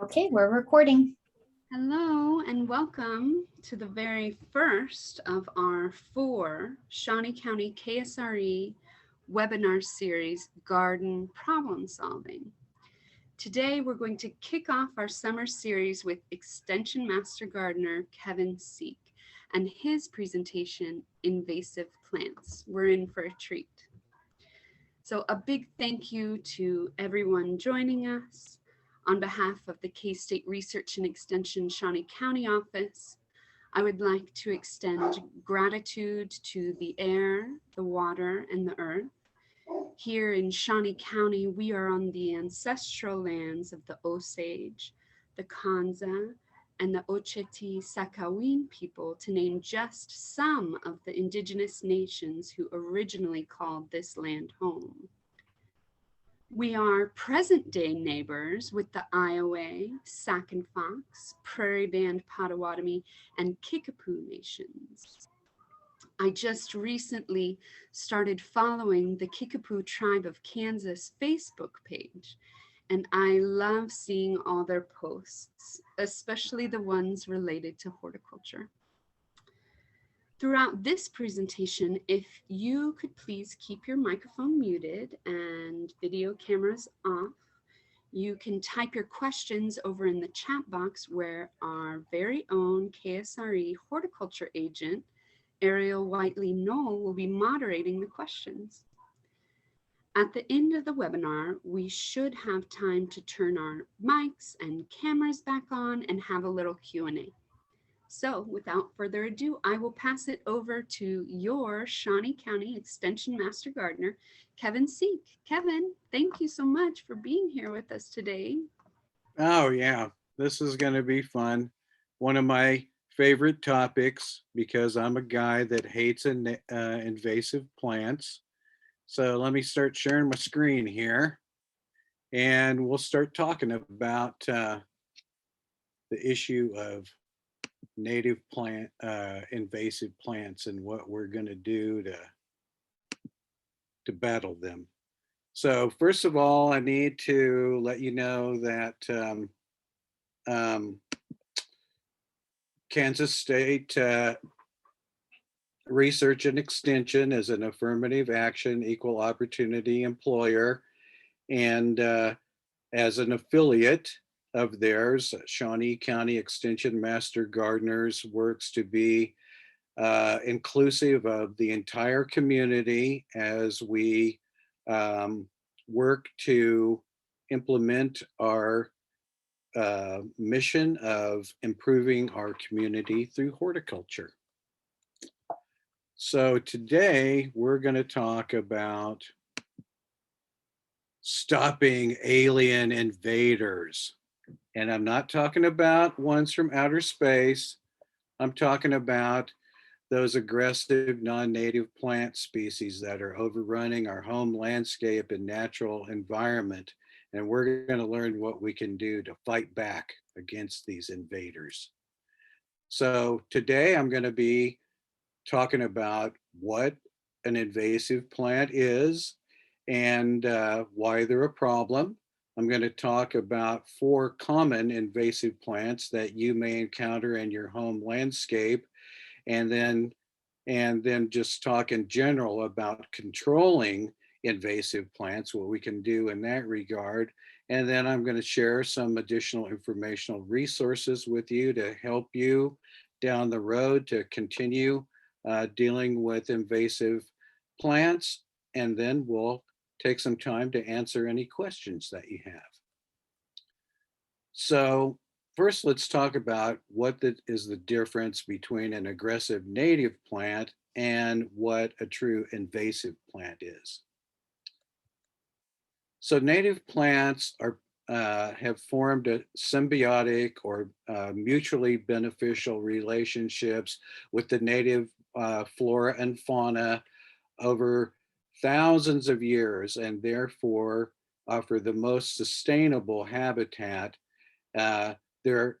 Okay, we're recording. Hello and welcome to the very first of our 4 Shawnee County KSRE webinar series, Garden Problem Solving. Today we're going to kick off our summer series with Extension Master Gardener Kevin Seek and his presentation, Invasive Plants. We're in for a treat. So a big thank you to everyone joining us. On behalf of the K-State Research and Extension Shawnee County office, I would like to extend gratitude to the air, the water, and the earth. Here in Shawnee County, we are on the ancestral lands of the Osage, the Kanza, and the Ocheti Sakawin people, to name just some of the indigenous nations who originally called this land home. We are present day neighbors with the Iowa, Sac and Fox, Prairie Band Potawatomi, and Kickapoo nations. I just recently started following the Kickapoo Tribe of Kansas Facebook page, and I love seeing all their posts, especially the ones related to horticulture. Throughout this presentation, if you could please keep your microphone muted and video cameras off, you can type your questions over in the chat box where our very own KSRE horticulture agent, Ariel Whiteley Knoll, will be moderating the questions. At the end of the webinar, we should have time to turn our mics and cameras back on and have a little Q&A. So without further ado, I will pass it over to your Shawnee County Extension Master Gardener, Kevin Seek. Kevin, thank you so much for being here with us today. Oh, yeah, this is going to be fun. One of my favorite topics because I'm a guy that hates invasive plants. So let me start sharing my screen here and we'll start talking about the issue of native invasive plants and what we're going to do to battle them. So first of all, I need to let you know that Kansas State Research and Extension is an affirmative action, equal opportunity employer. And as an affiliate of theirs, Shawnee County Extension Master Gardeners works to be inclusive of the entire community as we work to implement our mission of improving our community through horticulture. So today we're going to talk about stopping alien invaders. And I'm not talking about ones from outer space. I'm talking about those aggressive non-native plant species that are overrunning our home landscape and natural environment. And we're going to learn what we can do to fight back against these invaders. So today I'm going to be talking about what an invasive plant is and why they're a problem. I'm going to talk about 4 common invasive plants that you may encounter in your home landscape, and then just talk in general about controlling invasive plants, what we can do in that regard. And then I'm going to share some additional informational resources with you to help you down the road to continue dealing with invasive plants. And then we'll take some time to answer any questions that you have. So first, let's talk about what is the difference between an aggressive native plant and what a true invasive plant is. So native plants have formed a symbiotic or mutually beneficial relationships with the native flora and fauna over thousands of years, and therefore offer the most sustainable habitat. They're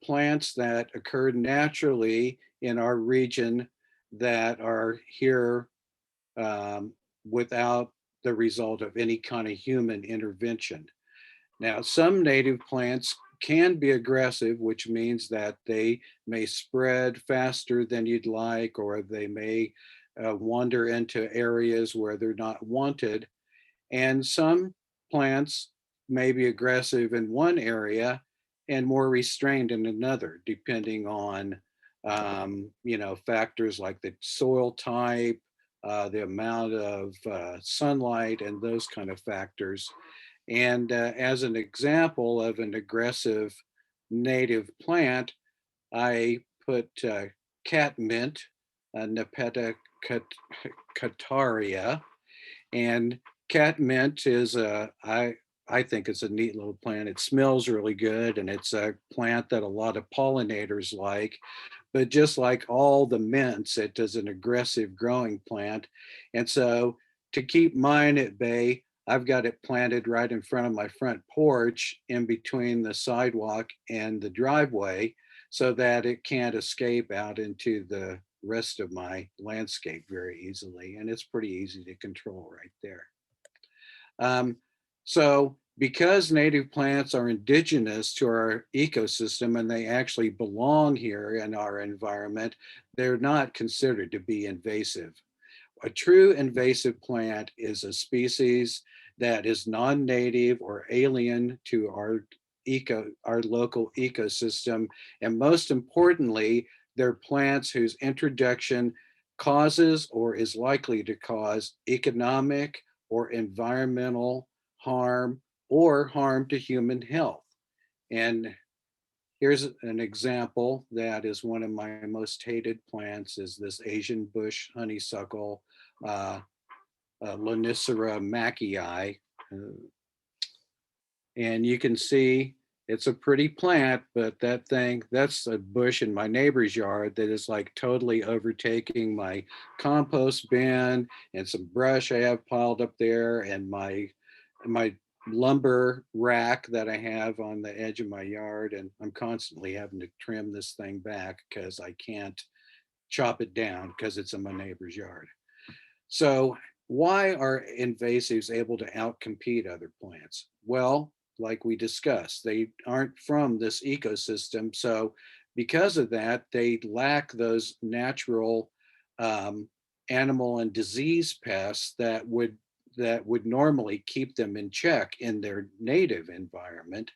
plants that occur naturally in our region that are here without the result of any kind of human intervention. Now, some native plants can be aggressive, which means that they may spread faster than you'd like, or they may wander into areas where they're not wanted. And some plants may be aggressive in one area and more restrained in another, depending on factors like the soil type, the amount of sunlight, and those kind of factors. And as an example of an aggressive native plant, I put catmint, Nepeta cataria, and catmint is I think it's a neat little plant. It smells really good, and it's a plant that a lot of pollinators like. But just like all the mints, it is an aggressive growing plant. And so to keep mine at bay, I've got it planted right in front of my front porch in between the sidewalk and the driveway so that it can't escape out into the rest of my landscape very easily. And it's pretty easy to control right there. Um, so because native plants are indigenous to our ecosystem and they actually belong here in our environment, they're not considered to be invasive. A true invasive plant is a species that is non-native or alien to our local ecosystem. And most importantly, they're plants whose introduction causes or is likely to cause economic or environmental harm or harm to human health. And here's an example that is one of my most hated plants is this Asian bush honeysuckle, uh, Lonicera macii. And you can see it's a pretty plant, but that's a bush in my neighbor's yard that is like totally overtaking my compost bin and some brush I have piled up there and my lumber rack that I have on the edge of my yard. And I'm constantly having to trim this thing back because I can't chop it down because it's in my neighbor's yard. So why are invasives able to outcompete other plants? Well, like we discussed, they aren't from this ecosystem. So because of that, they lack those natural um, animal and disease pests that would normally keep them in check in their native environment.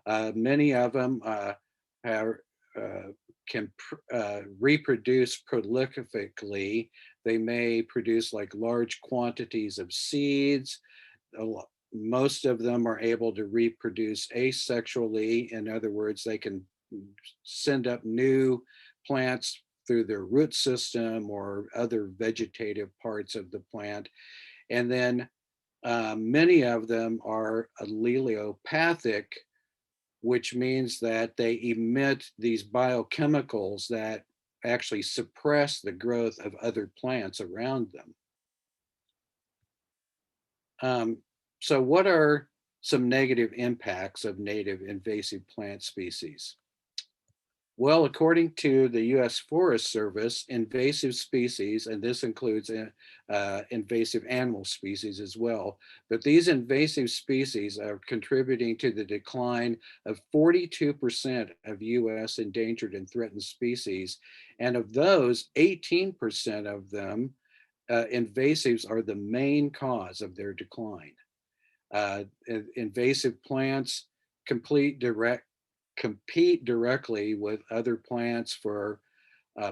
Many of them are, uh, can reproduce prolifically. They may produce like large quantities of seeds. Most of them are able to reproduce asexually. In other words, they can send up new plants through their root system or other vegetative parts of the plant. And then many of them are allelopathic, which means that they emit these biochemicals that actually suppress the growth of other plants around them. Um, so, what are some negative impacts of native invasive plant species? Well, according to the US Forest Service, invasive species, and this includes invasive animal species as well, but these invasive species are contributing to the decline of 42% of US endangered and threatened species. And of those, 18% of them, invasives are the main cause of their decline. Invasive plants complete direct compete directly with other plants for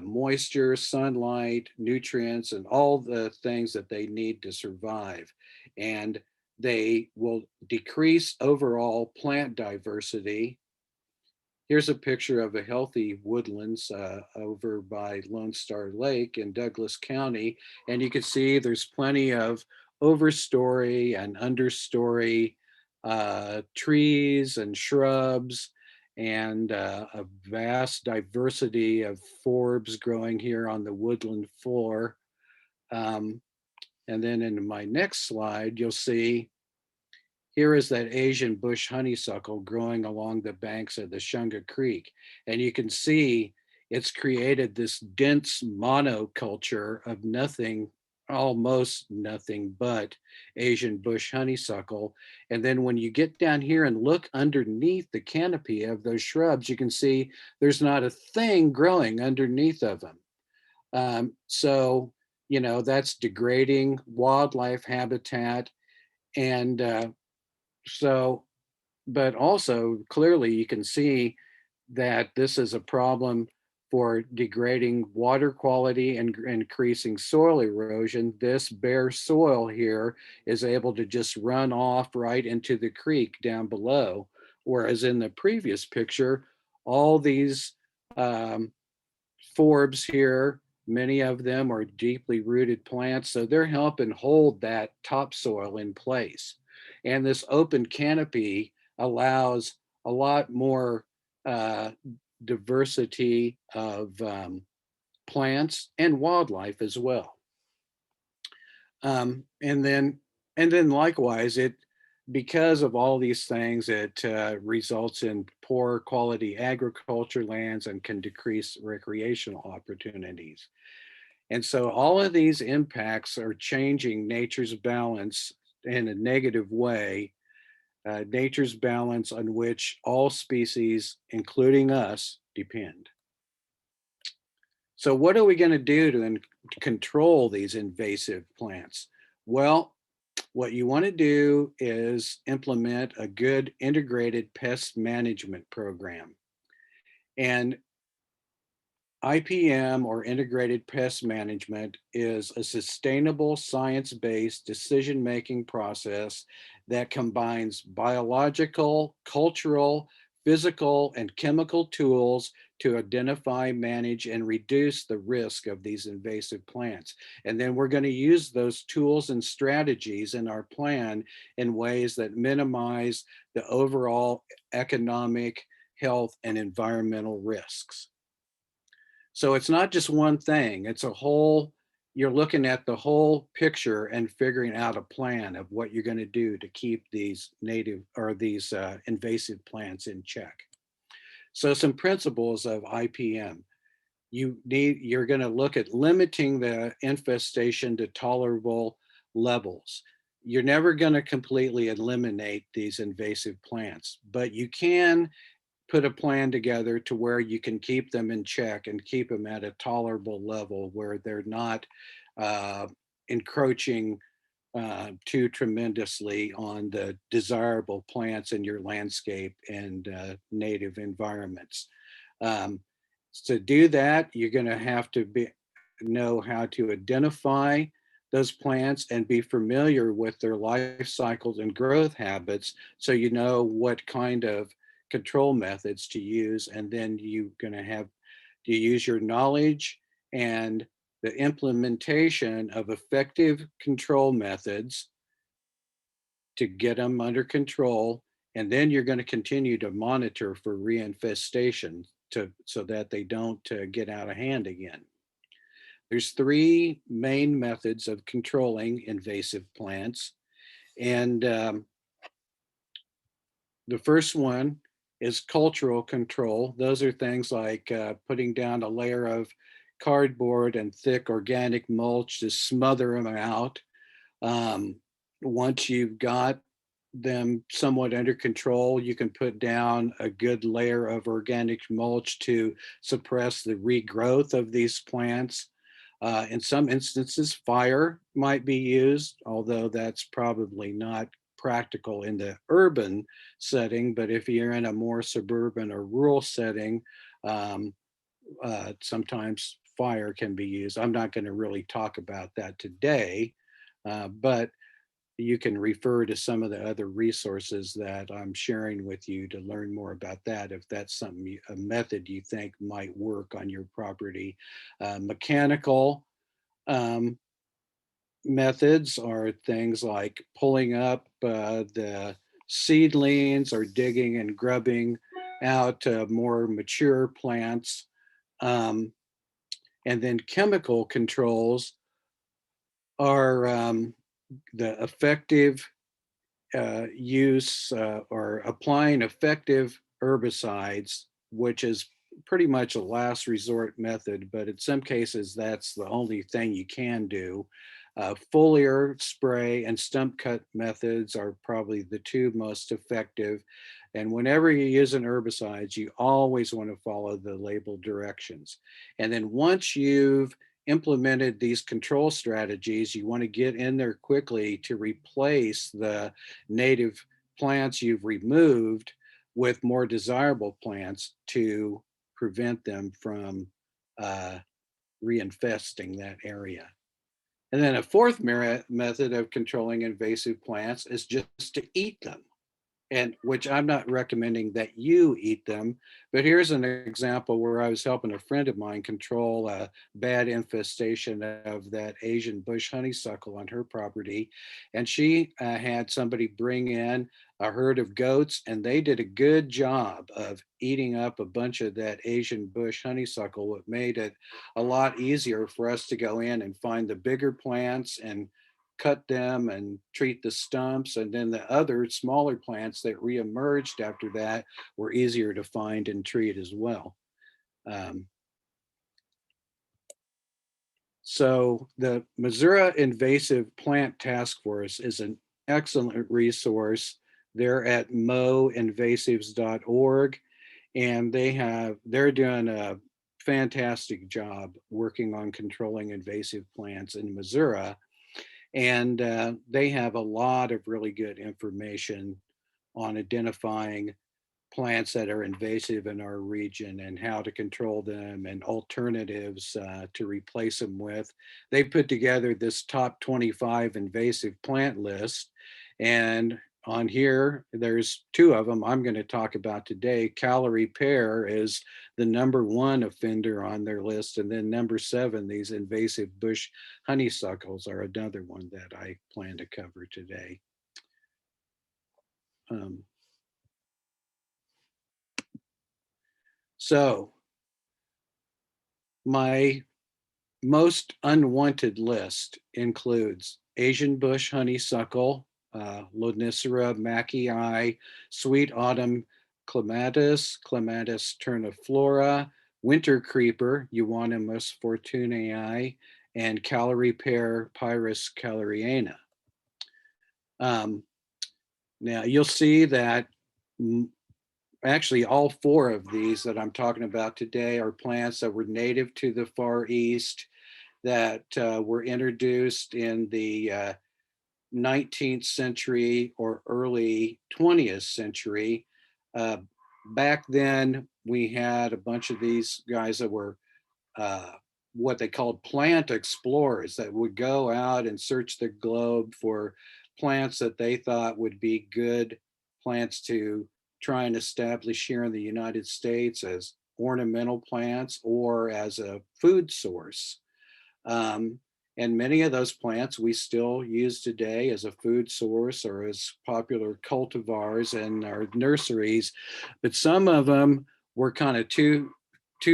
moisture, sunlight, nutrients, and all the things that they need to survive. And they will decrease overall plant diversity. Here's a picture of a healthy woodlands over by Lone Star Lake in Douglas County. And you can see there's plenty of overstory and understory trees and shrubs and a vast diversity of forbs growing here on the woodland floor. Um, and then in my next slide, you'll see here is that Asian bush honeysuckle growing along the banks of the Shunga Creek. And you can see it's created this dense monoculture of nothing almost nothing but Asian bush honeysuckle. And then when you get down here and look underneath the canopy of those shrubs, you can see there's not a thing growing underneath of them. So, that's degrading wildlife habitat. And so, but also clearly you can see that this is a problem for degrading water quality and increasing soil erosion. This bare soil here is able to just run off right into the creek down below. Whereas in the previous picture, all these um, forbs here, many of them are deeply rooted plants, so they're helping hold that topsoil in place. And this open canopy allows a lot more uh, diversity of plants and wildlife as well. And then likewise, it because of all these things, it results in poor quality agriculture lands and can decrease recreational opportunities. And so all of these impacts are changing nature's balance in a negative way, nature's balance on which all species, including us, depend. So, what are we going to do to control these invasive plants? Well, what you want to do is implement a good integrated pest management program. And IPM, or integrated pest management, is a sustainable science based decision making process that combines biological, cultural, physical, and chemical tools to identify, manage, and reduce the risk of these invasive plants. And then we're going to use those tools and strategies in our plan in ways that minimize the overall economic, health, and environmental risks. So it's not just one thing, it's a whole, you're looking at the whole picture and figuring out a plan of what you're going to do to keep these native or these invasive plants in check. So some principles of IPM. You're going to look at limiting the infestation to tolerable levels. You're never going to completely eliminate these invasive plants, but you can put a plan together to where you can keep them in check and keep them at a tolerable level where they're not uh, encroaching too tremendously on the desirable plants in your landscape and native environments. Um, to do that, you're going to have to know how to identify those plants and be familiar with their life cycles and growth habits so you know what kind of control methods to use. And then you're going to have to use your knowledge and the implementation of effective control methods to get them under control. And then you're going to continue to monitor for reinfestation so that they don't get out of hand again. There's three main methods of controlling invasive plants. And the first one is cultural control. Those are things like putting down a layer of cardboard and thick organic mulch to smother them out. Um, Once you've got them somewhat under control, you can put down a good layer of organic mulch to suppress the regrowth of these plants. In some instances, fire might be used, although that's probably not practical in the urban setting. But if you're in a more suburban or rural setting, um, sometimes fire can be used. I'm not going to really talk about that today, but you can refer to some of the other resources that I'm sharing with you to learn more about that if that's something, a method you think might work on your property. Mechanical um, methods are things like pulling up the seedlings or digging and grubbing out more mature plants. Um, and then chemical controls are the effective use or applying effective herbicides, which is pretty much a last resort method, but in some cases, that's the only thing you can do. Foliar spray and stump cut methods are probably the two most effective. And whenever you're using herbicides, you always want to follow the label directions. And then once you've implemented these control strategies, you want to get in there quickly to replace the native plants you've removed with more desirable plants to prevent them from uh, reinfesting that area. And then a fourth method of controlling invasive plants is just to eat them, and which I'm not recommending that you eat them. But here's an example where I was helping a friend of mine control a bad infestation of that Asian bush honeysuckle on her property. And she had somebody bring in a herd of goats, and they did a good job of eating up a bunch of that Asian bush honeysuckle. What made it a lot easier for us to go in and find the bigger plants and cut them and treat the stumps. And then the other smaller plants that reemerged after that were easier to find and treat as well. Um, so the Missouri Invasive Plant Task Force is an excellent resource. They're at moinvasives.org, and they're doing a fantastic job working on controlling invasive plants in Missouri. And they have a lot of really good information on identifying plants that are invasive in our region and how to control them and alternatives to replace them with. They put together this top 25 invasive plant list. And on here, there's two of them I'm going to talk about today. Calorie pear is the number one offender on their list. And then number seven, these invasive bush honeysuckles are another one that I plan to cover today. Um, so my most unwanted list includes Asian bush honeysuckle, Lonicera mackii, sweet autumn Clematis terniflora, winter creeper, Euonymus fortunei, and calorie pear, Pyrus caloriana. Um, Now you'll see that actually all four of these that I'm talking about today are plants that were native to the Far East that were introduced in the 19th century or early 20th century. Uh, Back then, we had a bunch of these guys that were uh, what they called plant explorers that would go out and search the globe for plants that they thought would be good plants to try and establish here in the United States as ornamental plants or as a food source. Um, and many of those plants we still use today as a food source or as popular cultivars in our nurseries, but some of them were kind of too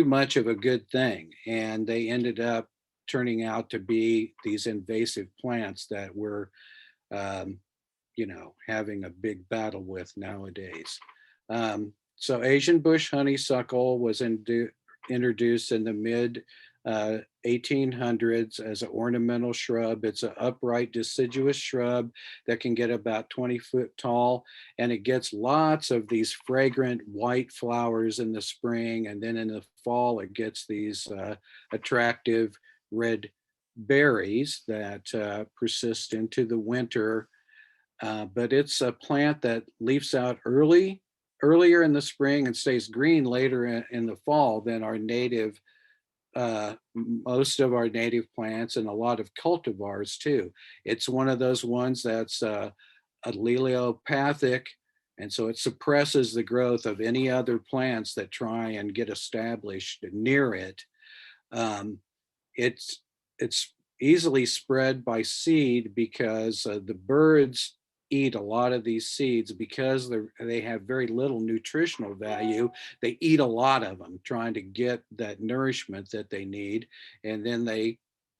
much of a good thing, and they ended up turning out to be these invasive plants that we're um, having a big battle with nowadays. So Asian bush honeysuckle was introduced in the mid 1800s as an ornamental shrub. It's an upright deciduous shrub that can get about 20 foot tall, and it gets lots of these fragrant white flowers in the spring, and then in the fall it gets these attractive red berries that persist into the winter. But it's a plant that leaves out earlier in the spring and stays green later in the fall than our native, most of our native plants and a lot of cultivars too. It's one of those ones that's allelopathic, and so it suppresses the growth of any other plants that try and get established near it. Um, it's it's easily spread by seed because the birds eat a lot of these seeds because they have very little nutritional value. They eat a lot of them trying to get that nourishment that they need, and then they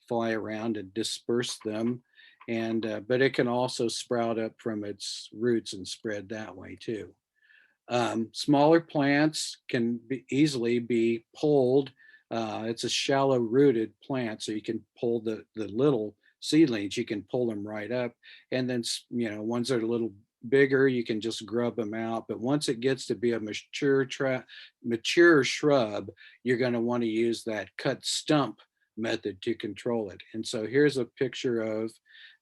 fly around and disperse them. And but it can also sprout up from its roots and spread that way too. Smaller plants can easily be pulled. It's a shallow rooted plant, so you can pull the little seedlings, you can pull them right up. And then, ones that are a little bigger, you can just grub them out. But once it gets to be a mature shrub, you're going to want to use that cut stump method to control it. And so here's a picture of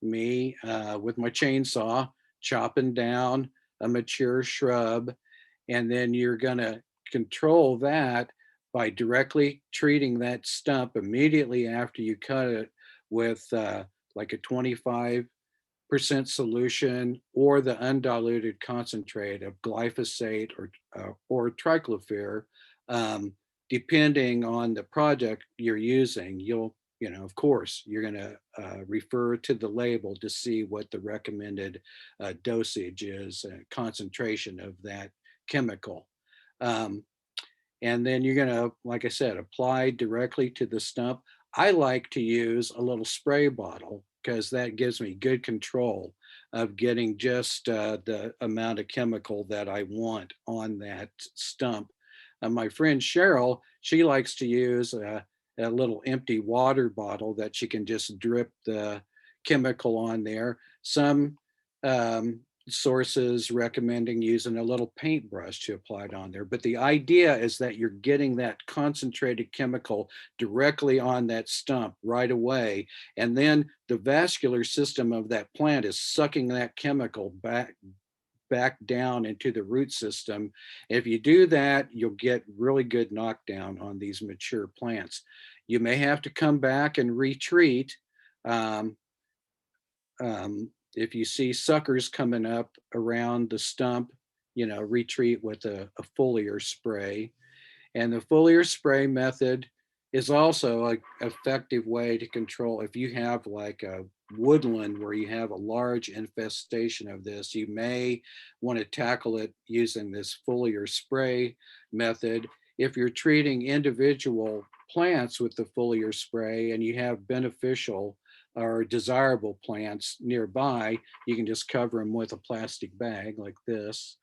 me with my chainsaw chopping down a mature shrub. And then you're going to control that by directly treating that stump immediately after you cut it with like a 25% solution or the undiluted concentrate of glyphosate or triclopyr, um, depending on the product you're using. Of course, you're going to refer to the label to see what the recommended dosage is, concentration of that chemical. Um, and then you're going to, like I said, apply directly to the stump. I like to use a little spray bottle because that gives me good control of getting just the amount of chemical that I want on that stump. My friend Cheryl, she likes to use a little empty water bottle that she can just drip the chemical on there. Some um, sources recommending using a little paintbrush to apply it on there. But the idea is that you're getting that concentrated chemical directly on that stump right away. And then the vascular system of that plant is sucking that chemical back down into the root system. If you do that, you'll get really good knockdown on these mature plants. You may have to come back and retreat. Um, if you see suckers coming up around the stump, retreat with a foliar spray. And the foliar spray method is also an effective way to control if you have like a woodland where you have a large infestation of this, you may want to tackle it using this foliar spray method. If you're treating individual plants with the foliar spray and you have beneficial or desirable plants nearby, you can just cover them with a plastic bag like this.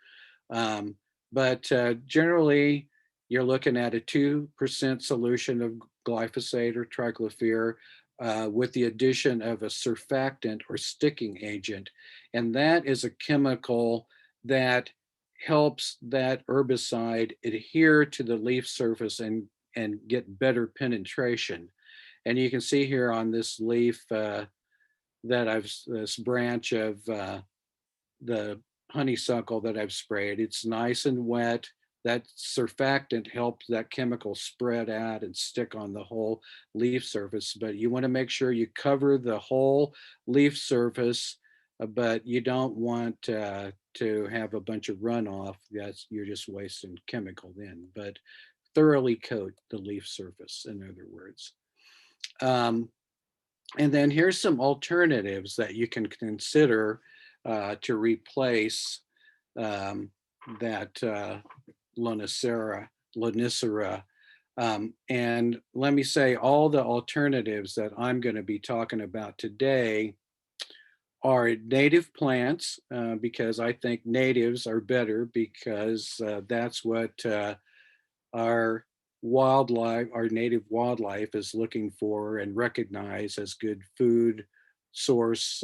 Um, but generally, you're looking at a 2% solution of glyphosate or triclopyr with the addition of a surfactant or sticking agent. And that is a chemical that helps that herbicide adhere to the leaf surface and get better penetration. And you can see here on this leaf this branch of the honeysuckle that I've sprayed. It's nice and wet. That surfactant helps that chemical spread out and stick on the whole leaf surface. But you want to make sure you cover the whole leaf surface, but you don't want to have a bunch of runoff. You're just wasting chemical then. But thoroughly coat the leaf surface, in other words. Um, and then here's some alternatives that you can consider to replace um, that lonicera. And let me say, all the alternatives that I'm going to be talking about today are native plants because I think natives are better because that's what our our native wildlife is looking for and recognize as good food source.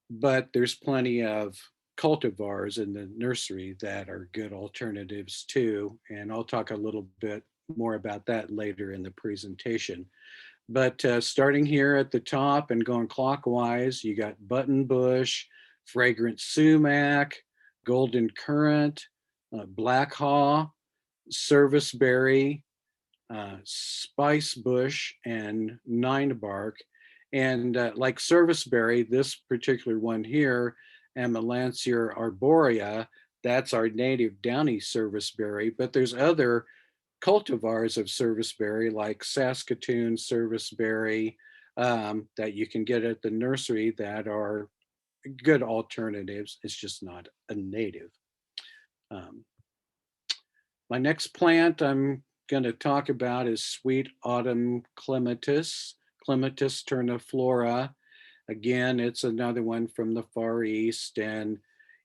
But there's plenty of cultivars in the nursery that are good alternatives too. And I'll talk a little bit more about that later in the presentation. But starting here at the top and going clockwise, you got buttonbush, fragrant sumac, golden currant, black haw, serviceberry, spice bush, and nine bark. And like serviceberry, this particular one here, Amelanchier arborea, that's our native downy serviceberry, but there's other cultivars of serviceberry like Saskatoon serviceberry that you can get at the nursery that are good alternatives. It's just not a native. Um, my next plant I'm going to talk about is sweet autumn Clematis terniflora. Again, it's another one from the Far East, and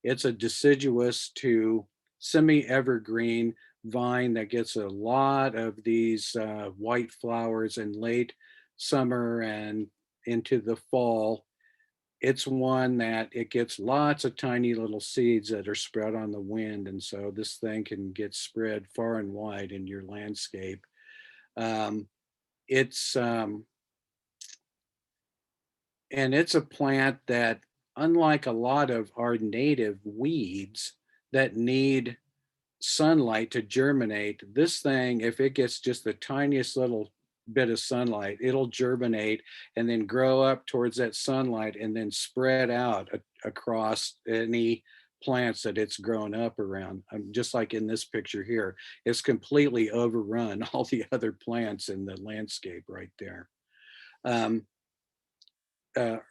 it's a deciduous to semi-evergreen vine that gets a lot of these white flowers in late summer and into the fall, it's one that it gets lots of tiny little seeds that are spread on the wind. And so this thing can get spread far and wide in your landscape. Um, it's and it's a plant that, unlike a lot of our native weeds that need sunlight to germinate, this thing, if it gets just the tiniest little bit of sunlight, it'll germinate and then grow up towards that sunlight and then spread out across any plants that it's grown up around. Just like in this picture here, it's completely overrun all the other plants in the landscape right there. Um,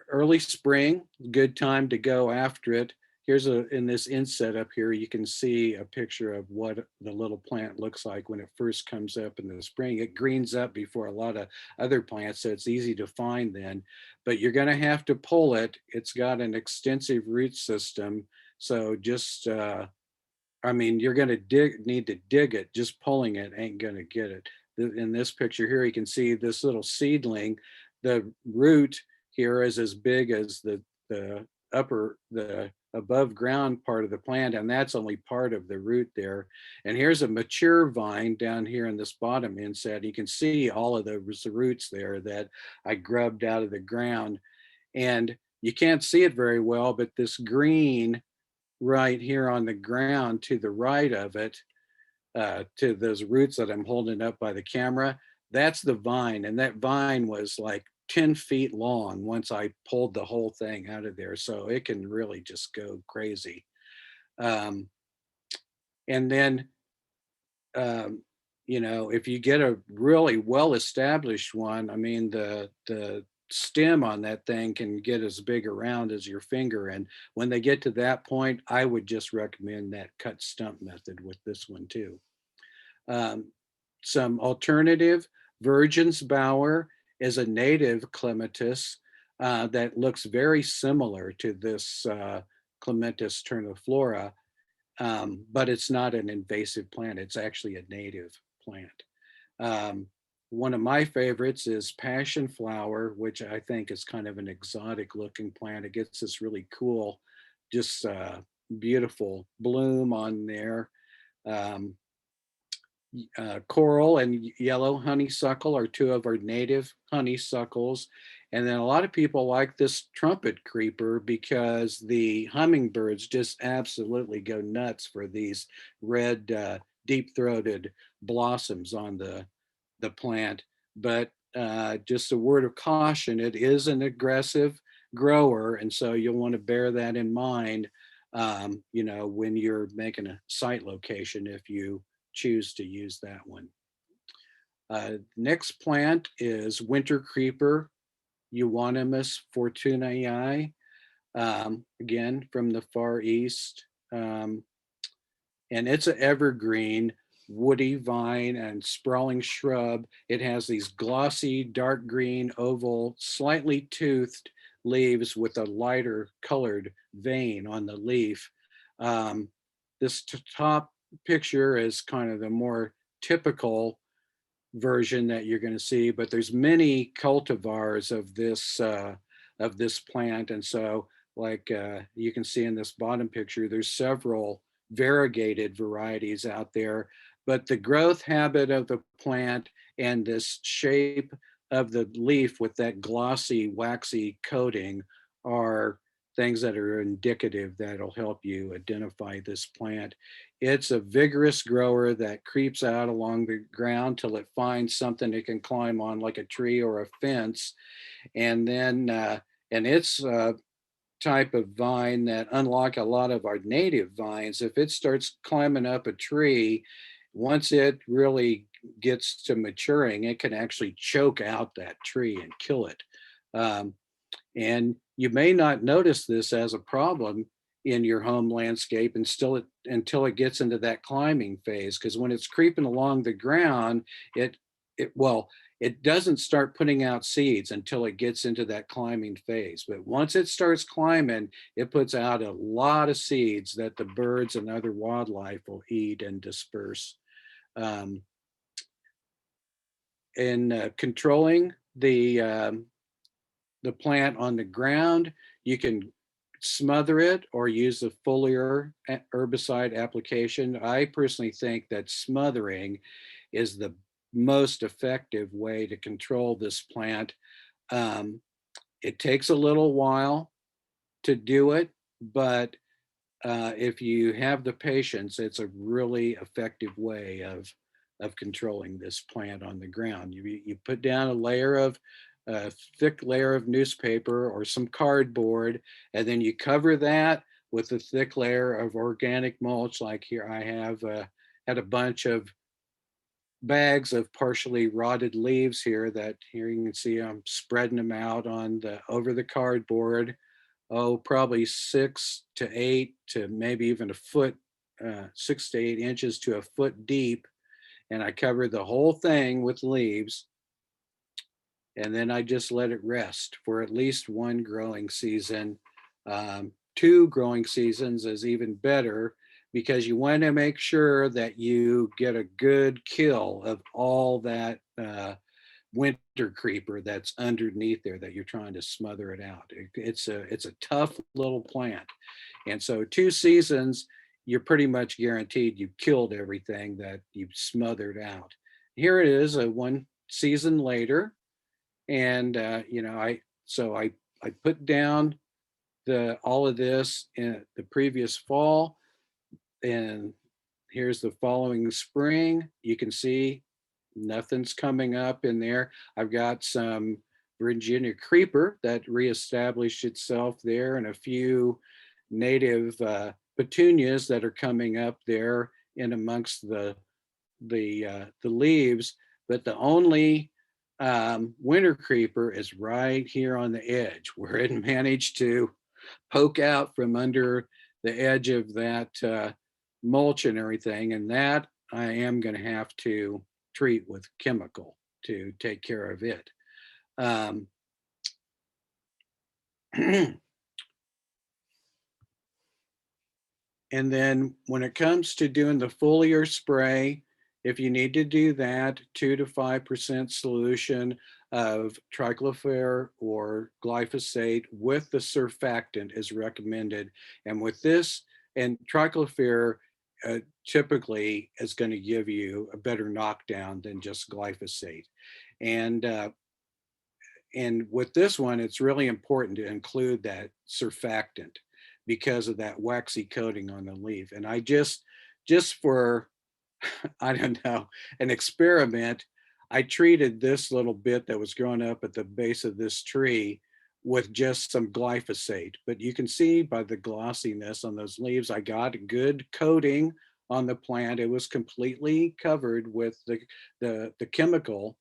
Early spring, good time to go after it. Here's in this inset up here, you can see a picture of what the little plant looks like when it first comes up in the spring. It greens up before a lot of other plants, so it's easy to find then, but you're gonna have to pull it. It's got an extensive root system, so just, I mean, you're going to need to dig it. Just pulling it ain't going to get it. In this picture here, you can see this little seedling. The root here is as big as the above ground part of the plant, and that's only part of the root there. And here's a mature vine down here in this bottom inset. You can see all of those roots there that I grubbed out of the ground. And you can't see it very well, but this green right here on the ground to the right of it, to those roots that I'm holding up by the camera, that's the vine. And that vine was like 10 feet long once I pulled the whole thing out of there. So it can really just go crazy. Um, and then, um, you know, if you get a really well established one, I mean, the stem on that thing can get as big around as your finger. And when they get to that point, I would just recommend that cut stump method with this one too. Um, some alternative, Virgin's Bower is a native clematis that looks very similar to this Clematis terniflora, but it's not an invasive plant. It's actually a native plant. Um, One of my favorites is passion flower, which I think is kind of an exotic looking plant. It gets this really cool, just beautiful bloom on there. Um, Coral and yellow honeysuckle are two of our native honeysuckles. And then a lot of people like this trumpet creeper because the hummingbirds just absolutely go nuts for these red, deep-throated blossoms on the plant. But just a word of caution, it is an aggressive grower. And so you'll want to bear that in mind, you know, when you're making a site location, if you choose to use that one. Next plant is winter creeper, Euonymus fortunei, again from the Far East. And it's an evergreen, woody vine and sprawling shrub. It has these glossy, dark green, oval, slightly toothed leaves with a lighter colored vein on the leaf. Um, this top picture is kind of the more typical version that you're going to see, but there's many cultivars of this plant, and so like you can see in this bottom picture, there's several variegated varieties out there, but the growth habit of the plant and this shape of the leaf with that glossy, waxy coating are things that are indicative that'll help you identify this plant. It's a vigorous grower that creeps out along the ground till it finds something it can climb on, like a tree or a fence. And then, and it's a type of vine that, unlike a lot of our native vines, if it starts climbing up a tree, once it really gets to maturing, it can actually choke out that tree and kill it. Um, and you may not notice this as a problem in your home landscape until it gets into that climbing phase. Because when it's creeping along the ground, it well, it doesn't start putting out seeds until it gets into that climbing phase. But once it starts climbing, it puts out a lot of seeds that the birds and other wildlife will eat and disperse. Um, in controlling the the plant on the ground. You can smother it or use a foliar herbicide application. I personally think that smothering is the most effective way to control this plant. Um, it takes a little while to do it, but if you have the patience, it's a really effective way of controlling this plant on the ground. You put down a thick layer of newspaper or some cardboard, and then you cover that with a thick layer of organic mulch. Like here, I have had a bunch of bags of partially rotted leaves here that here you can see I'm spreading them out on the over the cardboard. Oh, probably 6 to 8 to maybe even a foot, 6 to 8 inches to a foot deep. And I covered the whole thing with leaves. And then I just let it rest for at least one growing season. Two growing seasons is even better because you want to make sure that you get a good kill of all that winter creeper that's underneath there that you're trying to smother it out. It's a tough little plant, and so 2 seasons you're pretty much guaranteed you've killed everything that you've smothered out. Here it is, a 1 season later, and I put down the all of this in the previous fall, and here's the following spring. You can see nothing's coming up in there. I've got some Virginia creeper that reestablished itself there, and a few native petunias that are coming up there in amongst the leaves. But the only winter creeper is right here on the edge, where it managed to poke out from under the edge of that mulch and everything. And that I am going to have to treat with chemical to take care of it. Um, And then when it comes to doing the foliar spray, if you need to do that, 2 to 5% solution of triclophor or glyphosate with the surfactant is recommended. And with this, and triclophor typically is going to give you a better knockdown than just glyphosate. And and with this one, it's really important to include that surfactant because of that waxy coating on the leaf. And just for, I don't know, an experiment, I treated this little bit that was growing up at the base of this tree with just some glyphosate. But you can see by the glossiness on those leaves, I got a good coating on the plant. It was completely covered with the chemical,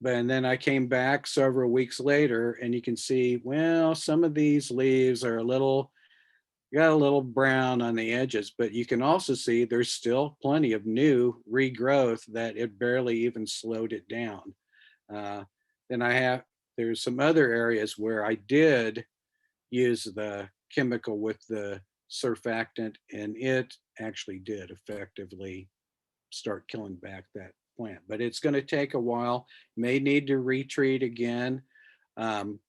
and then I came back several weeks later and you can see, well, some of these leaves are got a little brown on the edges, but you can also see there's still plenty of new regrowth that it barely even slowed it down. Uh, then there's some other areas where I did use the chemical with the surfactant, and it actually did effectively start killing back that plant. But it's going to take a while, may need to retreat again. Um,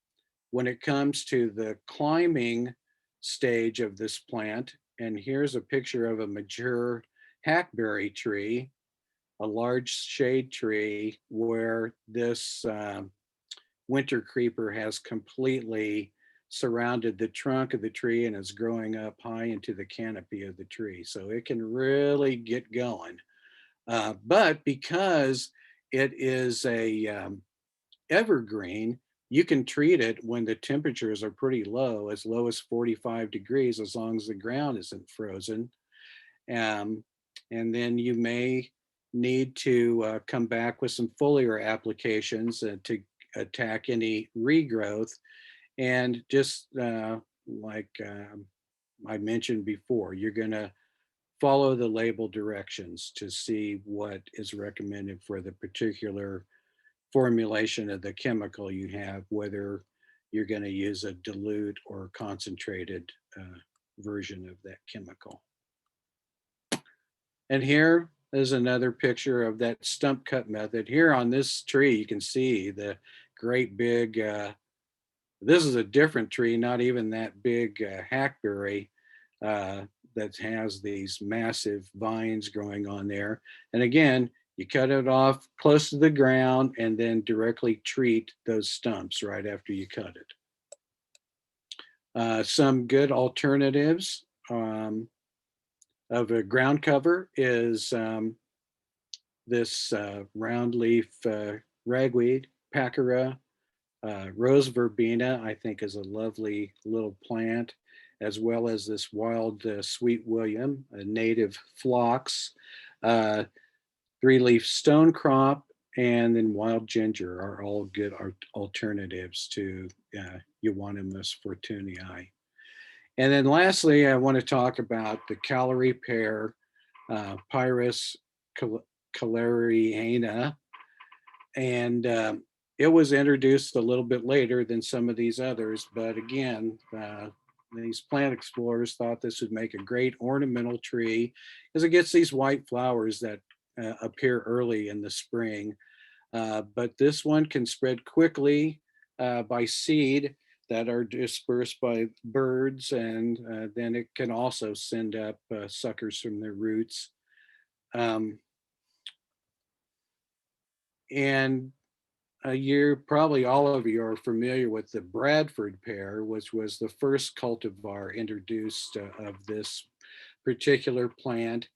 when it comes to the climbing stage of this plant, and here's a picture of a mature hackberry tree, a large shade tree where this winter creeper has completely surrounded the trunk of the tree and is growing up high into the canopy of the tree. So it can really get going. But because it is a evergreen, you can treat it when the temperatures are pretty low as 45 degrees, as long as the ground isn't frozen. Um, and then you may need to come back with some foliar applications to attack any regrowth. And just like I mentioned before, you're going to follow the label directions to see what is recommended for the particular formulation of the chemical you have, whether you're going to use a dilute or concentrated version of that chemical. And here is another picture of that stump cut method. Here on this tree, you can see the great big, this is a different tree, not even that big hackberry uh, that has these massive vines growing on there. And again, you cut it off close to the ground and then directly treat those stumps right after you cut it. Some good alternatives of a ground cover is this round leaf ragweed, pachyra. Rose verbena, I think, is a lovely little plant, as well as this wild sweet William, a native phlox, uh, three-leaf stonecrop, and then wild ginger are all good alternatives to Euonymus fortunii. And then lastly, I want to talk about the calorie pear, Pyrus caleriana, and it was introduced a little bit later than some of these others. But again, these plant explorers thought this would make a great ornamental tree because it gets these white flowers that appear early in the spring. But this one can spread quickly by seed that are dispersed by birds, and then it can also send up suckers from their roots. Um, and You're probably all of you are familiar with the Bradford pear, which was the first cultivar introduced of this particular plant.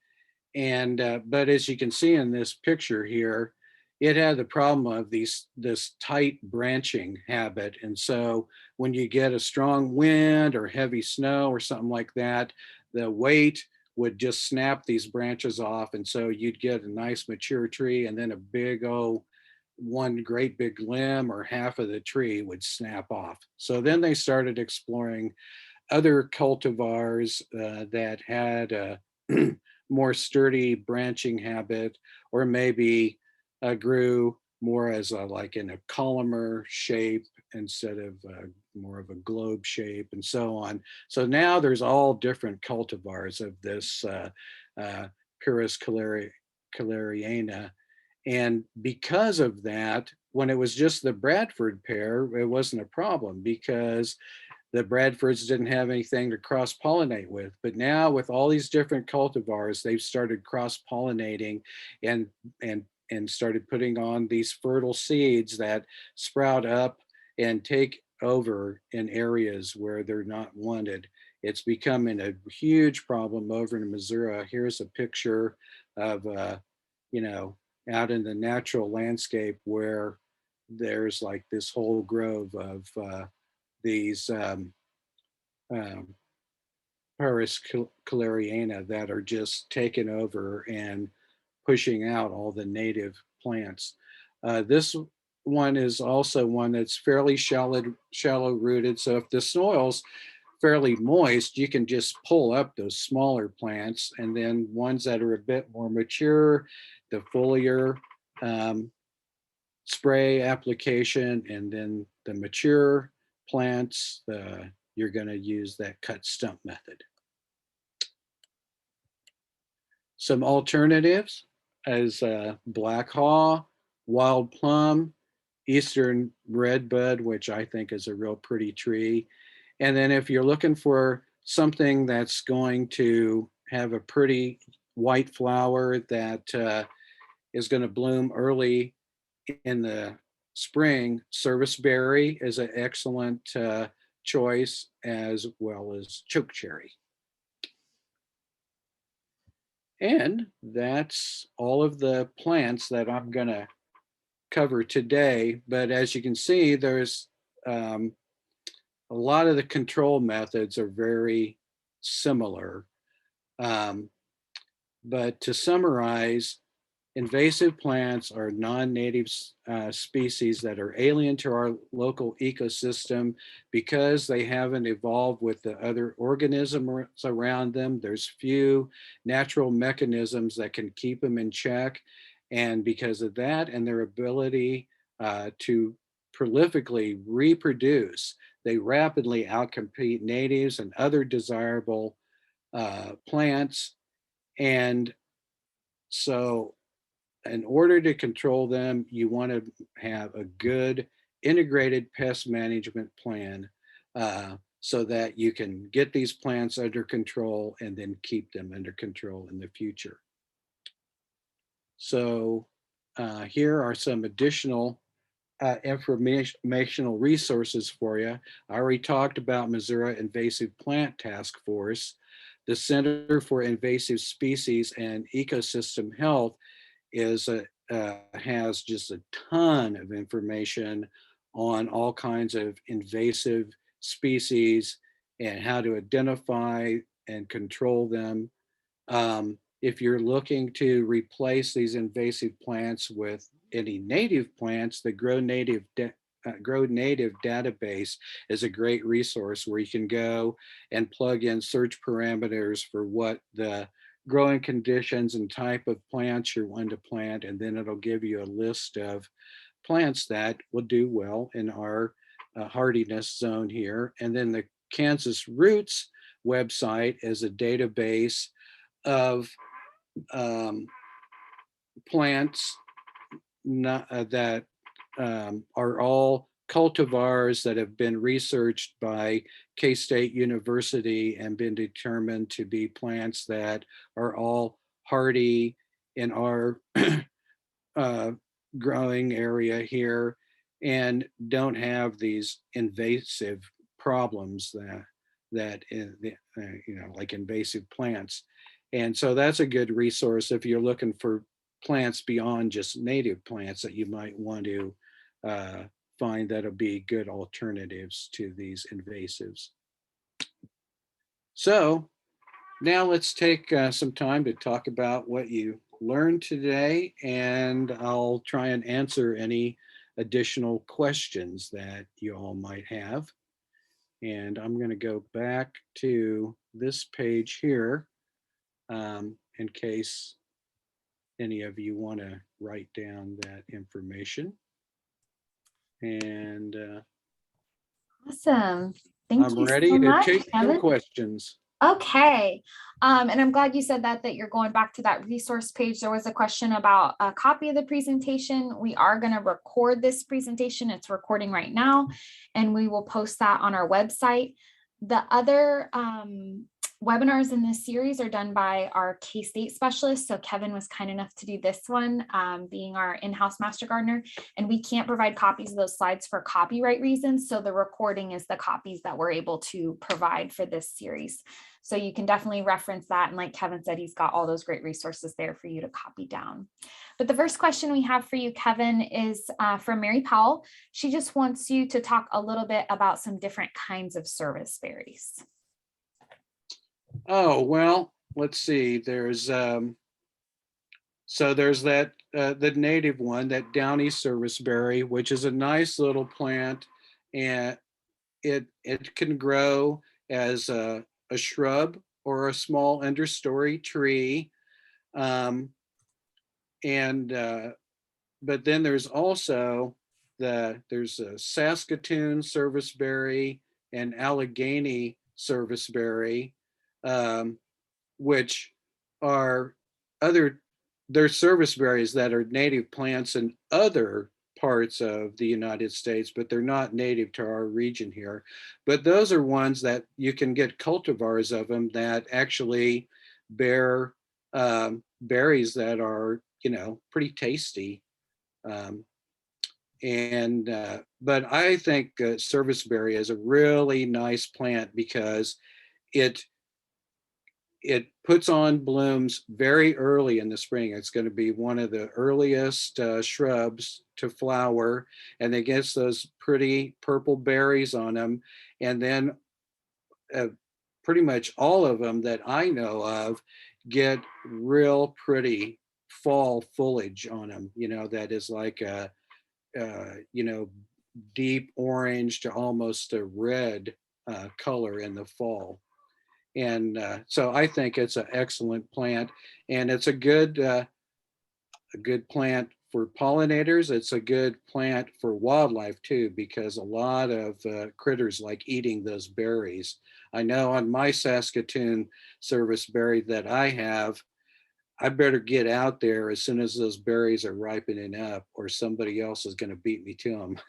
And but as you can see in this picture here, it had the problem of this tight branching habit. And so when you get a strong wind or heavy snow or something like that, the weight would just snap these branches off. And so you'd get a nice mature tree and then a big one great big limb or half of the tree would snap off. So then they started exploring other cultivars that had a more sturdy branching habit, or maybe grew more as like in a columnar shape instead of more of a globe shape, and so on. So now there's all different cultivars of this uh, Pyrrhus caleriana, and because of that, when it was just the Bradford pear, it wasn't a problem because the Bradfords didn't have anything to cross pollinate with. But now, with all these different cultivars, they've started cross pollinating and and and started putting on these fertile seeds that sprout up and take over in areas where they're not wanted. It's becoming a huge problem over in Missouri. Here's a picture of you know, out in the natural landscape where there's like this whole grove of these um, Paris caleriana that are just taking over and pushing out all the native plants. This one is also one that's fairly shallow rooted. So if the soil's fairly moist, you can just pull up those smaller plants, and then ones that are a bit more mature, the foliar um, spray application, and then the mature plants, you're going to use that cut stump method. Some alternatives as black haw, wild plum, eastern redbud, which I think is a real pretty tree. And then if you're looking for something that's going to have a pretty white flower that is going to bloom early in the spring, serviceberry is an excellent choice, as well as chokecherry. And that's all of the plants that I'm going to cover today. But as you can see, there's um, a lot of the control methods are very similar. Um, but to summarize, invasive plants are non-native species that are alien to our local ecosystem because they haven't evolved with the other organisms around them. There's few natural mechanisms that can keep them in check. And because of that and their ability to prolifically reproduce, they rapidly outcompete natives and other desirable plants. And so in order to control them, you want to have a good integrated pest management plan, so that you can get these plants under control and then keep them under control in the future. So here are some additional informational resources for you. I already talked about Missouri Invasive Plant Task Force. The Center for Invasive Species and Ecosystem Health has just a ton of information on all kinds of invasive species and how to identify and control them. If you're looking to replace these invasive plants with any native plants, the Grow Native database is a great resource where you can go and plug in search parameters for what the growing conditions and type of plants you want to plant, and then it'll give you a list of plants that will do well in our hardiness zone here. And then the Kansas Roots website is a database of um, plants that are all cultivars that have been researched by K-State University and been determined to be plants that are all hardy in our uh, growing area here and don't have these invasive problems like invasive plants. And so that's a good resource if you're looking for plants beyond just native plants that you might want to uh, find that'll be good alternatives to these invasives. So now let's take some time to talk about what you learned today, and I'll try and answer any additional questions that you all might have. And I'm going to go back to this page here in case any of you want to write down that information. And Awesome. Thank I'm you ready so to much, take some Kevin. questions. Okay. And I'm glad you said that you're going back to that resource page. There was a question about a copy of the presentation. We are going to record this presentation. It's recording right now, and we will post that on our website. The other webinars in this series are done by our K-State specialists. So Kevin was kind enough to do this one, being our in-house master gardener, and we can't provide copies of those slides for copyright reasons. So the recording is the copies that we're able to provide for this series. So you can definitely reference that. And like Kevin said, he's got all those great resources there for you to copy down. But the first question we have for you, Kevin, is from Mary Powell. She just wants you to talk a little bit about some different kinds of service berries. Oh, well, let's see. There's that the native one, that downy serviceberry, which is a nice little plant, and it can grow as a shrub or a small understory tree. Um, and but then there's also there's a Saskatoon serviceberry and Allegheny serviceberry, um, which are other they're serviceberries that are native plants in other parts of the United States, but they're not native to our region here. But those are ones that you can get cultivars of them that actually bear berries that are, pretty tasty. Um, and but I think serviceberry is a really nice plant because it it puts on blooms very early in the spring. It's going to be one of the earliest shrubs to flower, and it gets those pretty purple berries on them. And then uh, pretty much all of them that I know of get real pretty fall foliage on them. That is like a deep orange to almost a red color in the fall. And so I think it's an excellent plant, and it's a good plant for pollinators. It's a good plant for wildlife too, because a lot of critters like eating those berries. I know on my Saskatoon service berry that I have, I better get out there as soon as those berries are ripening up, or somebody else is going to beat me to them.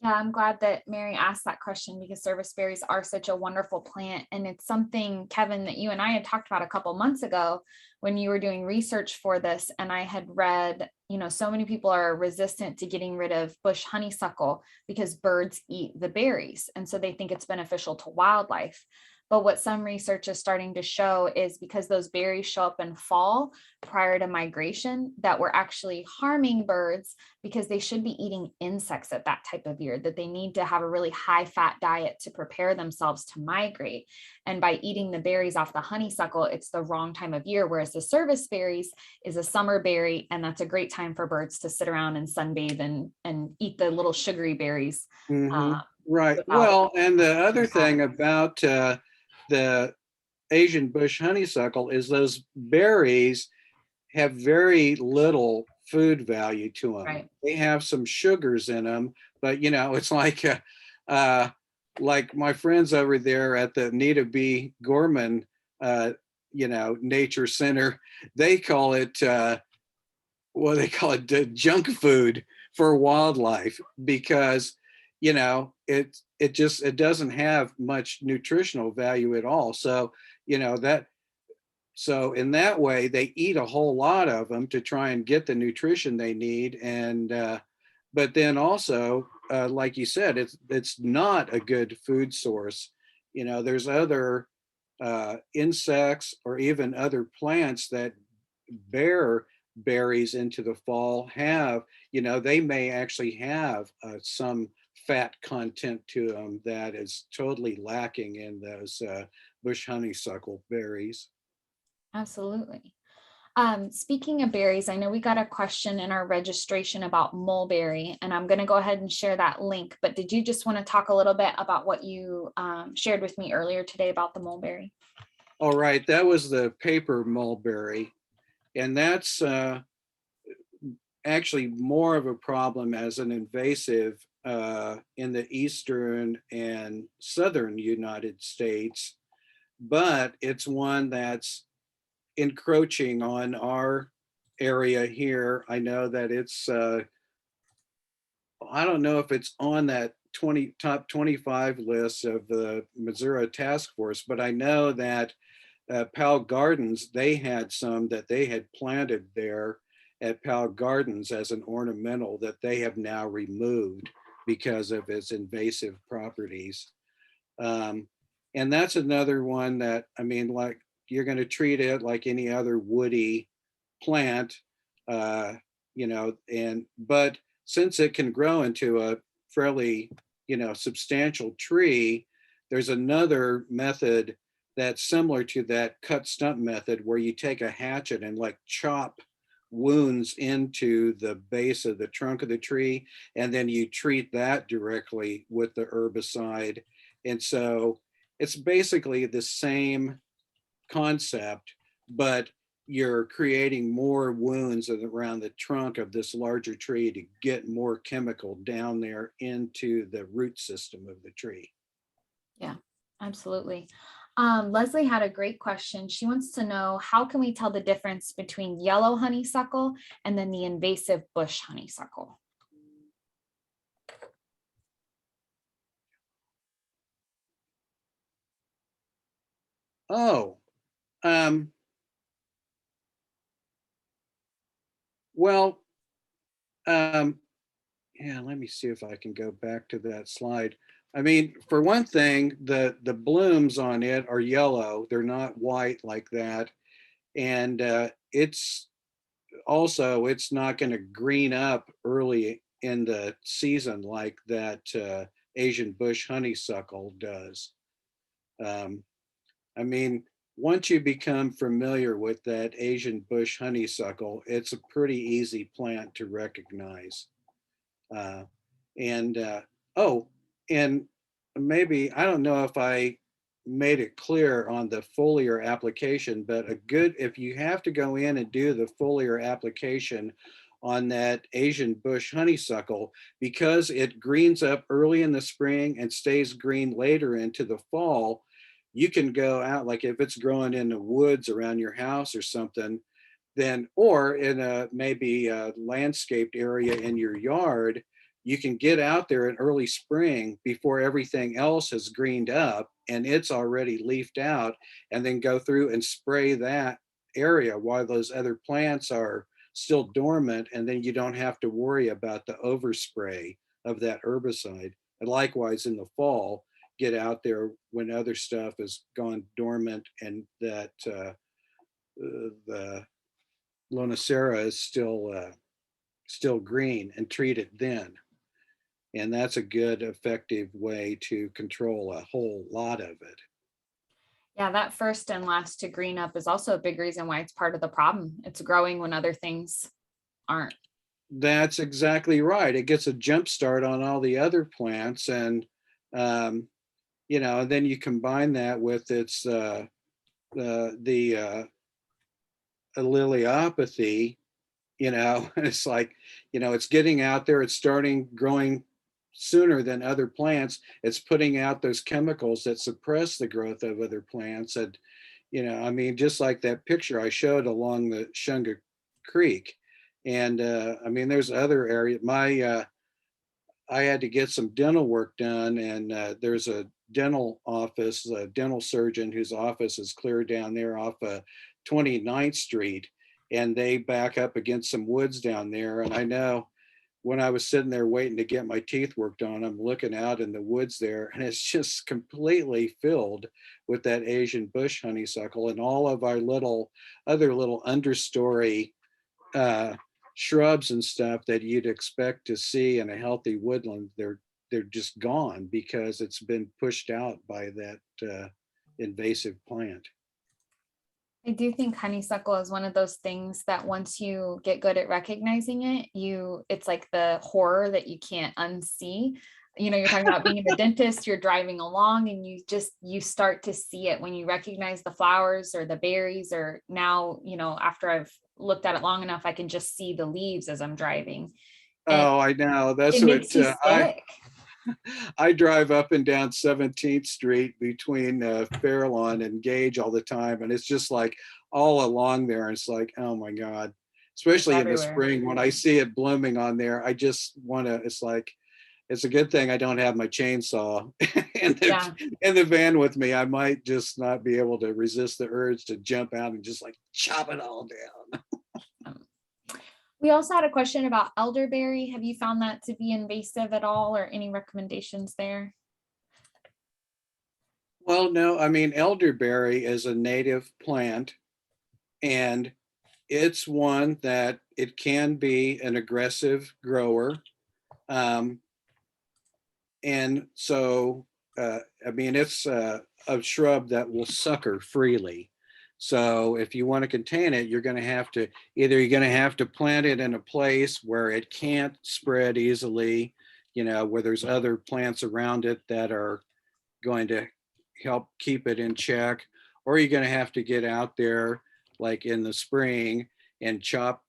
Yeah, I'm glad that Mary asked that question because service berries are such a wonderful plant. And it's something, Kevin, that you and I had talked about a couple months ago when you were doing research for this. And I had read, so many people are resistant to getting rid of bush honeysuckle because birds eat the berries. And so they think it's beneficial to wildlife. But what some research is starting to show is because those berries show up in fall prior to migration, that we're actually harming birds because they should be eating insects at that type of year, that they need to have a really high fat diet to prepare themselves to migrate. And by eating the berries off the honeysuckle, it's the wrong time of year. Whereas the service berries is a summer berry, and that's a great time for birds to sit around and sunbathe and eat the little sugary berries. Right. Without Well, and the other thing about the Asian bush honeysuckle is those berries have very little food value to them. Right. They have some sugars in them, but it's like my friends over there at the Nita B. Gorman, Nature Center, they call it, they call it junk food for wildlife because, it doesn't have much nutritional value at all. So, so in that way, they eat a whole lot of them to try and get the nutrition they need. And but then also, like you said, it's not a good food source. There's other insects or even other plants that bear berries into the fall they may actually have some fat content to them that is totally lacking in those bush honeysuckle berries. Absolutely. Speaking of berries, I know we got a question in our registration about mulberry, and I'm going to go ahead and share that link. But did you just want to talk a little bit about what you shared with me earlier today about the mulberry? All right, that was the paper mulberry, and that's actually more of a problem as an invasive in the eastern and southern United States, but it's one that's encroaching on our area here. I know that it's, I don't know if it's on that top 25 list of the Missouri Task Force, but I know that Powell Gardens, they had some that they had planted there at Powell Gardens as an ornamental that they have now removed because of its invasive properties. Um, and that's another one that, I mean, like you're going to treat it like any other woody plant, uh, but since it can grow into a fairly, substantial tree, there's another method that's similar to that cut stump method where you take a hatchet and like chop wounds into the base of the trunk of the tree, and then you treat that directly with the herbicide. And so it's basically the same concept, but you're creating more wounds around the trunk of this larger tree to get more chemical down there into the root system of the tree. Yeah, absolutely. Leslie had a great question. She wants to know, how can we tell the difference between yellow honeysuckle and then the invasive bush honeysuckle? Oh, um, well, um, yeah, let me see if I can go back to that slide. I mean, for one thing, the blooms on it are yellow. They're not white like that. And it's not going to green up early in the season like that Asian bush honeysuckle does. Um, I mean, once you become familiar with that Asian bush honeysuckle, it's a pretty easy plant to recognize. Uh, and oh, and maybe I don't know if I made it clear on the foliar application, but if you have to go in and do the foliar application on that Asian bush honeysuckle, because it greens up early in the spring and stays green later into the fall, you can go out, like if it's growing in the woods around your house or something, then, or in a maybe a landscaped area in your yard, you can get out there in early spring before everything else has greened up and it's already leafed out, and then go through and spray that area while those other plants are still dormant. And then you don't have to worry about the overspray of that herbicide. And likewise in the fall, get out there when other stuff has gone dormant and that the Lonicera is still green, and treat it then. And that's a good, effective way to control a whole lot of it. Yeah, that first and last to green up is also a big reason why it's part of the problem. It's growing when other things aren't. That's exactly right. It gets a jump start on all the other plants, and um, and then you combine that with its the alleliopathy. It's like, it's getting out there, it's starting growing sooner than other plants. It's putting out those chemicals that suppress the growth of other plants. And, just like that picture I showed along the Shunga Creek. And there's other areas. I had to get some dental work done, and there's a dental office, a dental surgeon whose office is clear down there off 29th Street, and they back up against some woods down there. And I know when I was sitting there waiting to get my teeth worked on, I'm looking out in the woods there, and it's just completely filled with that Asian bush honeysuckle, and all of our other little understory shrubs and stuff that you'd expect to see in a healthy woodland. They're just gone because it's been pushed out by that invasive plant. I do think honeysuckle is one of those things that once you get good at recognizing it, it's like the horror that you can't unsee. You're talking about being a dentist, you're driving along and you start to see it when you recognize the flowers or the berries, or now, after I've looked at it long enough, I can just see the leaves as I'm driving. And oh, I know. That's it what makes you sick. I drive up and down 17th Street between Fairlawn and Gage all the time. And it's just like all along there. And it's like, oh my God, especially in the Everywhere. spring when I see it blooming on there, I just want to, it's like, it's a good thing I don't have my chainsaw in the van with me. I might just not be able to resist the urge to jump out and just like chop it all down. We also had a question about elderberry. Have you found that to be invasive at all, or any recommendations there? Well, no, elderberry is a native plant, and it's one that it can be an aggressive grower. And so, it's a shrub that will sucker freely. So if you want to contain it, you're going to have to plant it in a place where it can't spread easily, where there's other plants around it that are going to help keep it in check, or you're going to have to get out there like in the spring and chop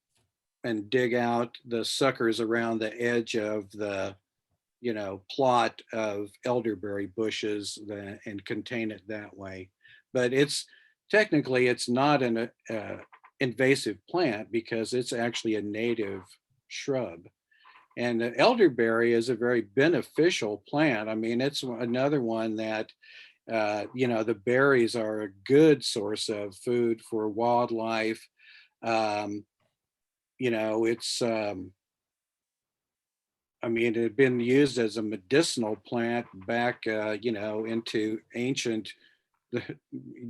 and dig out the suckers around the edge of the plot of elderberry bushes and contain it that way. But technically it's not an invasive plant because it's actually a native shrub. And elderberry is a very beneficial plant. It's another one that the berries are a good source of food for wildlife. It's it had been used as a medicinal plant back, into ancient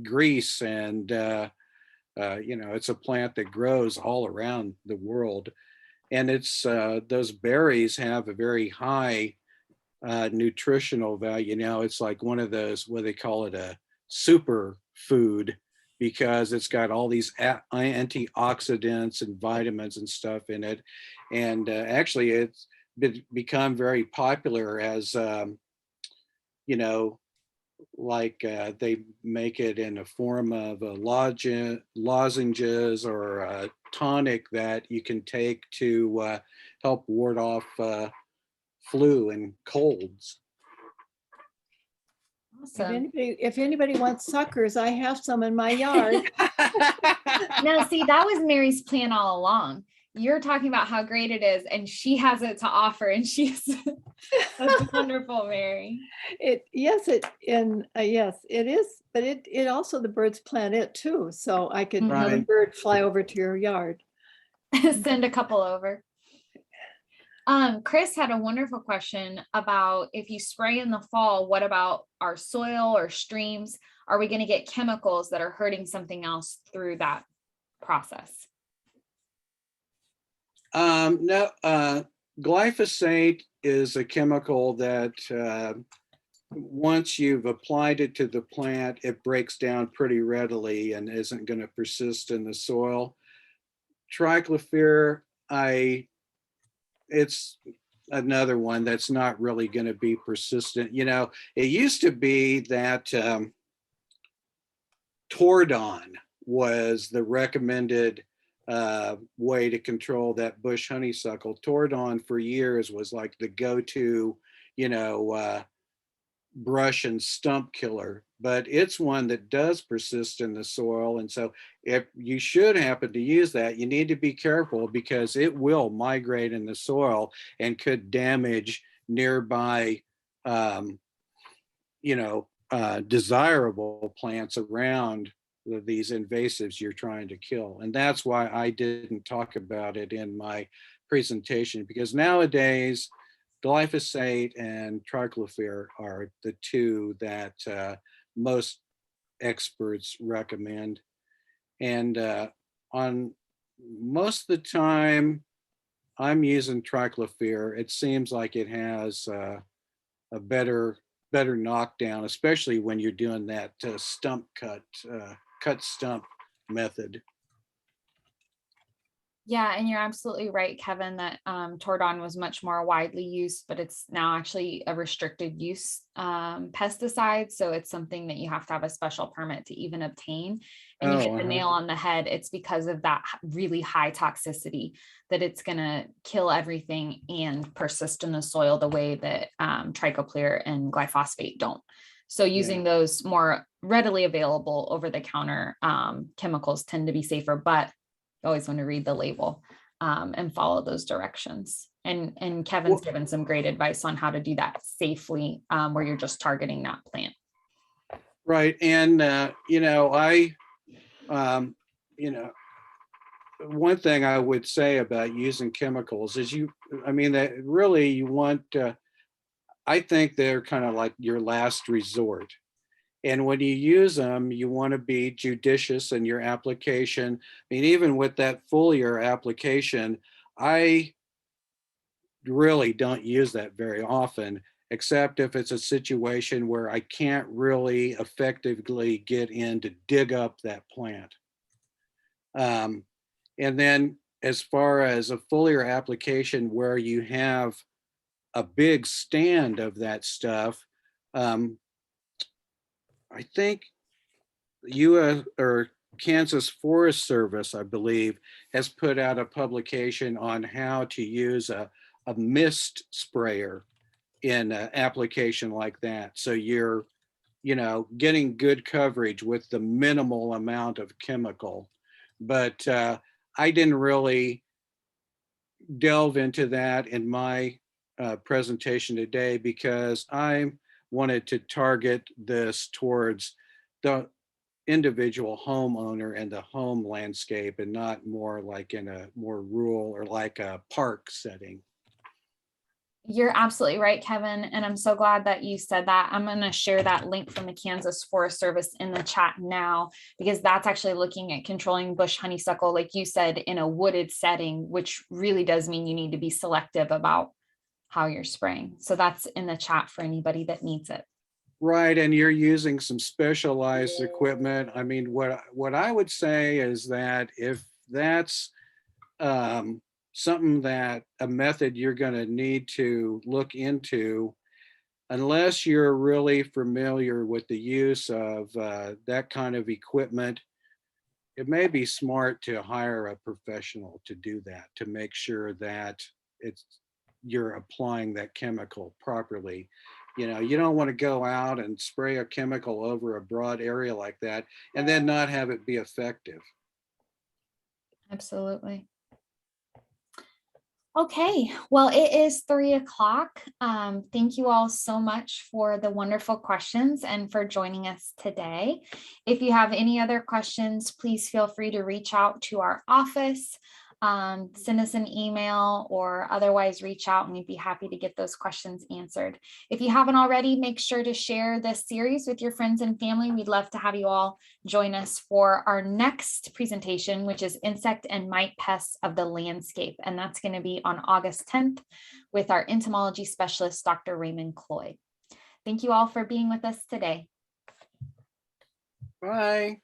Greece, and it's a plant that grows all around the world, and it's those berries have a very high nutritional value. It's like one of those, what they call it, a super food, because it's got all these antioxidants and vitamins and stuff in it, and actually it's become very popular as they make it in a form of lozenges or a tonic that you can take to help ward off flu and colds. Awesome. If anybody wants suckers, I have some in my yard. No, see, that was Mary's plan all along. you're talking about how great it is, and she has it to offer, and she's that's wonderful, Mary. Yes, yes, it is, but it also, the birds plant it too. So I could have a Right. bird fly over to your yard. Send a couple over. Chris had a wonderful question about if you spray in the fall, what about our soil or streams? Are we going to get chemicals that are hurting something else through that process? No, glyphosate is a chemical that once you've applied it to the plant, it breaks down pretty readily and isn't going to persist in the soil. Triclopyr, it's another one that's not really going to be persistent. You know, it used to be that Tordon was the recommended way to control that bush honeysuckle. Tordon for years was like the go-to, you know, brush and stump killer, but it's one that does persist in the soil. And so if you should happen to use that, you need to be careful because it will migrate in the soil and could damage nearby, you know, desirable plants around these invasives you're trying to kill. And that's why I didn't talk about it in my presentation, because nowadays glyphosate and triclopyr are the two that most experts recommend. And on most of the time I'm using triclopyr, it seems like it has a better knockdown, especially when you're doing that stump cut stump method. Yeah, and you're absolutely right, Kevin, that Tordon was much more widely used, but it's now actually a restricted use pesticide. So it's something that you have to have a special permit to even obtain. And you hit the nail on the head. It's because of that really high toxicity that it's going to kill everything and persist in the soil the way that triclopyr and glyphosate don't. So using those more readily available over-the-counter chemicals tend to be safer, but you always want to read the label and follow those directions. And Kevin's given some great advice on how to do that safely, where you're just targeting that plant. Right. And, you know, you know, one thing I would say about using chemicals is that really you want, I think they're kind of like your last resort. And when you use them, you want to be judicious in your application. I mean, even with that foliar application, I really don't use that very often, except if it's a situation where I can't really effectively get in to dig up that plant. And then as far as a foliar application where you have a big stand of that stuff, I think U.S. or Kansas Forest Service, I believe, has put out a publication on how to use a mist sprayer in an application like that. So you're, you know, getting good coverage with the minimal amount of chemical. But I didn't really delve into that in my presentation today because I wanted to target this towards the individual homeowner and the home landscape and not more like in a more rural or like a park setting. You're absolutely right, Kevin. And I'm so glad that you said that. I'm going to share that link from the Kansas Forest Service in the chat now, because that's actually looking at controlling bush honeysuckle, like you said, in a wooded setting, which really does mean you need to be selective about how you're spraying. So that's in the chat for anybody that needs it. Right, and you're using some specialized equipment. I mean, what I would say is that if that's something that a method you're going to need to look into, unless you're really familiar with the use of that kind of equipment, it may be smart to hire a professional to do that, to make sure that you're applying that chemical properly. You know, you don't want to go out and spray a chemical over a broad area like that and then not have it be effective. Absolutely. Okay, well, it is 3 o'clock. Thank you all so much for the wonderful questions and for joining us today. If you have any other questions, please feel free to reach out to our office, send us an email, or otherwise reach out and we'd be happy to get those questions answered. If you haven't already, make sure to share this series with your friends and family. We'd love to have you all join us for our next presentation, which is Insect and Mite Pests of the Landscape. And that's going to be on August 10th with our entomology specialist, Dr. Raymond Cloyd. Thank you all for being with us today. Bye.